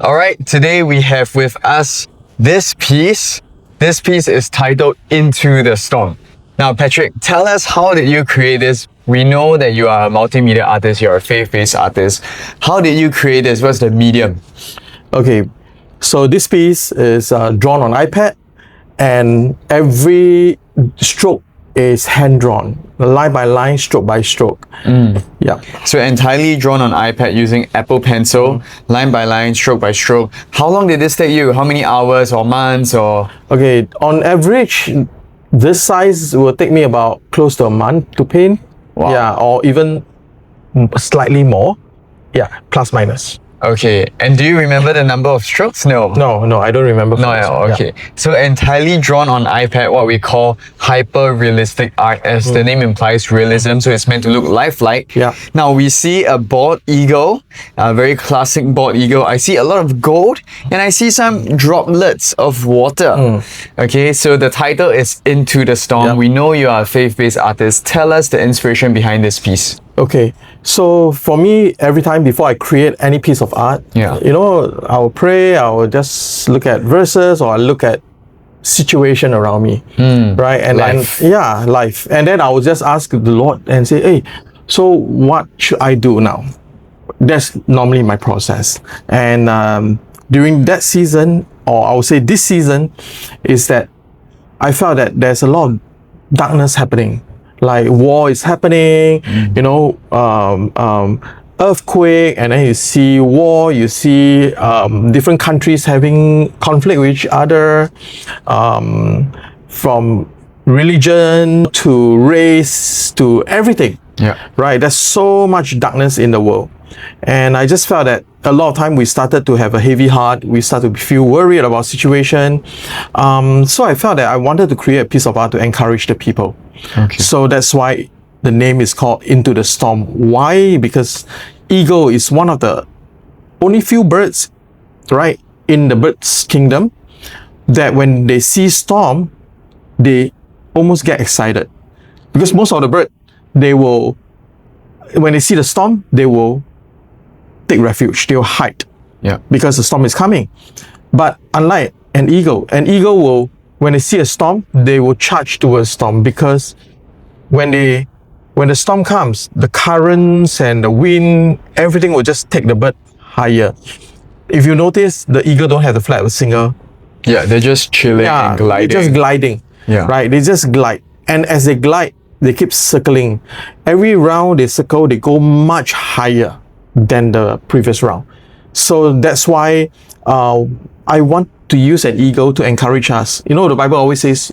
All right, today we have with us this piece. This piece is titled Into the Storm. Now, Patrick, tell us, how did you create this? We know that you are a multimedia artist, you're a faith-based artist. How did you create this? What's the medium? Okay, so this piece is drawn on iPad, and every stroke is hand-drawn, line by line, stroke by stroke. Yeah. So entirely drawn on iPad using Apple Pencil, line by line, stroke by stroke. How long did this take you? How many hours or months or? Okay, on average, this size will take me about close to a month to paint. Wow. Yeah, or even slightly more. Yeah, plus minus. Okay, and do you remember the number of strokes? No. No, I don't remember. No, okay. Yeah. So entirely drawn on iPad, what we call hyper-realistic art, as the name implies, realism. So it's meant to look lifelike. Yeah. Now we see a bald eagle, a very classic bald eagle. I see a lot of gold, and I see some droplets of water. Okay, so the title is Into the Storm. Yeah. We know you are a faith-based artist. Tell us the inspiration behind this piece. Okay, so for me, every time before I create any piece of art, I will pray, I will just look at verses, or I look at situation around me, right? And life. then, life. And then I will just ask the Lord and say, hey, so what should I do now? That's normally my process. And during that season, or I would say this season, is that I felt that there's a lot of darkness happening. Like war is happening, earthquake, and then you see war, you see different countries having conflict with each other, from religion to race to everything. Yeah. Right? There's so much darkness in the world. And I just felt that a lot of time we started to have a heavy heart. We started to feel worried about situation. So I felt that I wanted to create a piece of art to encourage the people. Okay. So that's why the name is called Into the Storm. Why? Because eagle is one of the only few birds, right, in the bird's kingdom, that when they see storm, they almost get excited. Because most of the bird, when they see the storm, they will take refuge, they will hide. Yeah. Because the storm is coming. But unlike an eagle will, when they see a storm, they will charge towards storm, because when the storm comes, the currents and the wind, everything will just take the bird higher. If you notice, the eagle don't have the flag of a single. Yeah, they're just chilling and gliding. They're just gliding. Yeah. Right? They just glide. And as they glide, they keep circling. Every round they circle, they go much higher than the previous round. So that's why I want to use an eagle to encourage us. You know, the Bible always says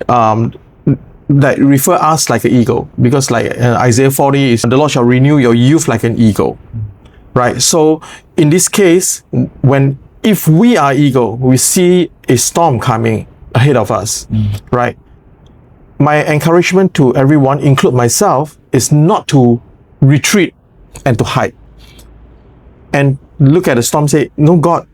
that refer us like an eagle, because like Isaiah 40 is, the Lord shall renew your youth like an eagle. Right? So in this case, if we are eagle, we see a storm coming ahead of us, right? My encouragement to everyone, include myself, is not to retreat and to hide and look at the storm, say, no, God,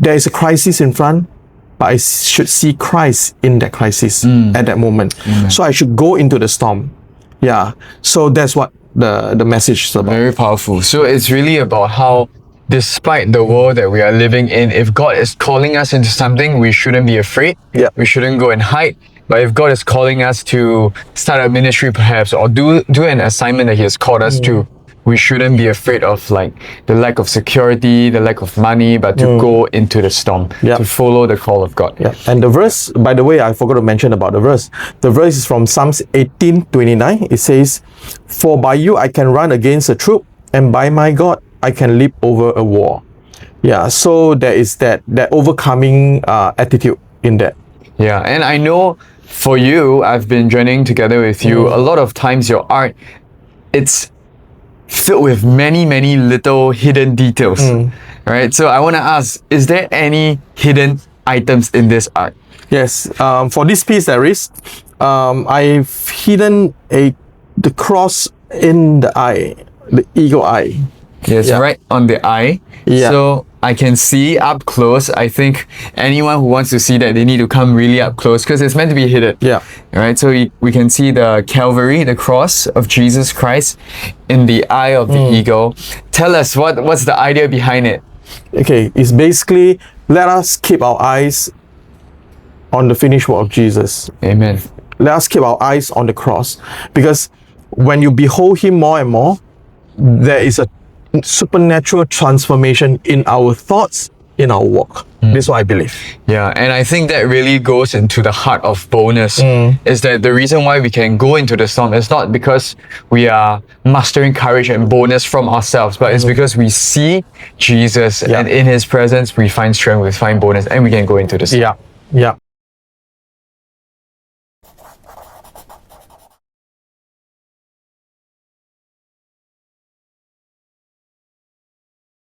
there is a crisis in front, but I should see Christ in that crisis at that moment. So I should go into the storm. Yeah. So that's what the message is about. Very powerful. So it's really about how, despite the world that we are living in, if God is calling us into something, we shouldn't be afraid. Yeah. We shouldn't go and hide. But if God is calling us to start a ministry perhaps, or do an assignment that He has called us to, we shouldn't be afraid of like the lack of security, the lack of money, but to go into the storm, to follow the call of God. Yeah. And the verse, by the way, I forgot to mention about the verse. The verse is from Psalms 18:29. It says, "For by you I can run against a troop, and by my God I can leap over a wall." Yeah. So there is that overcoming attitude in that. Yeah. And I know for you, I've been journeying together with you. A lot of times your art, it's filled with many, many little hidden details, right? So I want to ask, is there any hidden items in this art? Yes, for this piece there is. I've hidden the cross in the eye, the eagle eye. Yes, right on the eye. Yeah. So I can see up close. I think anyone who wants to see that, they need to come really up close, because it's meant to be hidden. Yeah. Right. So we can see the Calvary, the cross of Jesus Christ in the eye of the eagle. Tell us what's the idea behind it? Okay, it's basically let us keep our eyes on the finished work of Jesus. Amen. Let us keep our eyes on the cross, because when you behold him more and more, there is a supernatural transformation in our thoughts, in our walk. This is what I believe. Yeah, and I think that really goes into the heart of boldness. Is that the reason why we can go into the storm is not because we are mustering courage and boldness from ourselves, but it's because we see Jesus, and in his presence we find strength, we find boldness, and we can go into the storm. Yeah.